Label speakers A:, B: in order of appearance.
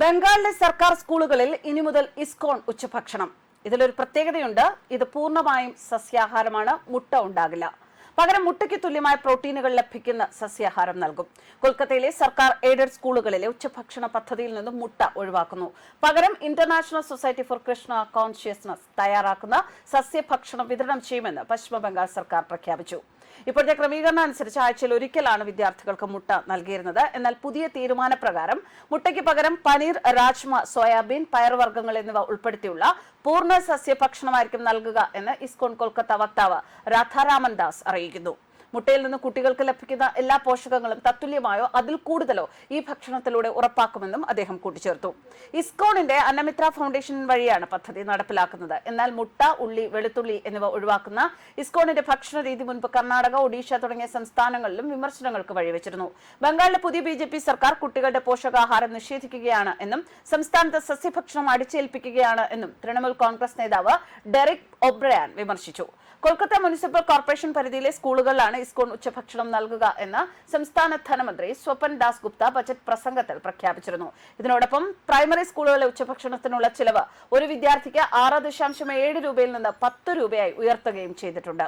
A: ബംഗാളിലെ സർക്കാർ സ്കൂളുകളിൽ ഇനി മുതൽ ഇസ്കോൺ ഉച്ചഭക്ഷണം. ഇതിലൊരു പ്രത്യേകതയുണ്ട്. ഇത് പൂർണ്ണമായും സസ്യാഹാരമാണ്. മുട്ട ഉണ്ടാകില്ല. പകരം മുട്ടയ്ക്ക് തുല്യമായ പ്രോട്ടീനുകൾ ലഭിക്കുന്ന സസ്യാഹാരം നൽകും. കൊൽക്കത്തയിലെ സർക്കാർ എയ്ഡഡ് സ്കൂളുകളിലെ ഉച്ചഭക്ഷണ പദ്ധതിയിൽ നിന്നും മുട്ട ഒഴിവാക്കുന്നു. പകരം international society for Krishna consciousness തയ്യാറാക്കുന്ന സസ്യഭക്ഷണം വിതരണം ചെയ്യുമെന്ന് പശ്ചിമ ബംഗാൾ സർക്കാർ പ്രഖ്യാപിച്ചു. ഇപ്പോഴത്തെ ക്രമീകരണം അനുസരിച്ച് ആഴ്ചയിൽ ഒരിക്കലാണ് വിദ്യാർത്ഥികൾക്ക് മുട്ട നൽകിയിരുന്നത്. എന്നാൽ പുതിയ തീരുമാനപ്രകാരം മുട്ടയ്ക്ക് പകരം പനീർ, രാജ്മ, സോയാബീൻ, പയറുവർഗ്ഗങ്ങൾ എന്നിവ ഉൾപ്പെടുത്തിയുള്ള പൂർണ്ണ സസ്യഭക്ഷണമായിരിക്കും നൽകുക എന്ന് ഇസ്കോൺ കൊൽക്കത്ത വക്താവ് രാധാരാമൻ ദാസ് അറിയിക്കുന്നു. മുട്ടയിൽ നിന്ന് കുട്ടികൾക്ക് ലഭിക്കുന്ന എല്ലാ പോഷകങ്ങളും തത്തുല്യമായോ അതിൽ കൂടുതലോ ഈ ഭക്ഷണത്തിലൂടെ ഉറപ്പാക്കുമെന്നും അദ്ദേഹം കൂട്ടിച്ചേർത്തു. ഇസ്കോണിന്റെ അന്നമിത്ര ഫൗണ്ടേഷൻ വഴിയാണ് പദ്ധതി നടപ്പിലാക്കുന്നത്. എന്നാൽ മുട്ട, ഉള്ളി, വെളുത്തുള്ളി എന്നിവ ഒഴിവാക്കുന്ന ഇസ്കോണിന്റെ ഭക്ഷണ രീതി മുൻപ് കർണാടക, ഒഡീഷ തുടങ്ങിയ സംസ്ഥാനങ്ങളിലും വിമർശനങ്ങൾക്ക് വഴിവെച്ചിരുന്നു. ബംഗാളിലെ പുതിയ BJP സർക്കാർ കുട്ടികളുടെ പോഷകാഹാരം നിഷേധിക്കുകയാണ് എന്നും സംസ്ഥാനത്ത് സസ്യഭക്ഷണം അടിച്ചേൽപ്പിക്കുകയാണ് എന്നും തൃണമൂൽ കോൺഗ്രസ് നേതാവ് ഡെറിക് ഒബ്രയാൻ വിമർശിച്ചു. കൊൽക്കത്ത മുനിസിപ്പൽ കോർപ്പറേഷൻ പരിധിയിലെ സ്കൂളുകളിലാണ് ഇസ്കോൺ ഉച്ചഭക്ഷണം നൽകുക എന്ന് സംസ്ഥാന ധനമന്ത്രി സ്വപൻ ദാസ് ഗുപ്ത ബജറ്റ് പ്രസംഗത്തിൽ പ്രഖ്യാപിച്ചിരുന്നു. ഇതിനോടൊപ്പം പ്രൈമറി സ്കൂളുകളിലെ ഉച്ചഭക്ഷണത്തിനുള്ള ചിലവ് ഒരു വിദ്യാർത്ഥിക്ക് 6.7 രൂപയിൽ നിന്ന് 10 രൂപയായി ഉയർത്തുകയും ചെയ്തിട്ടുണ്ട്.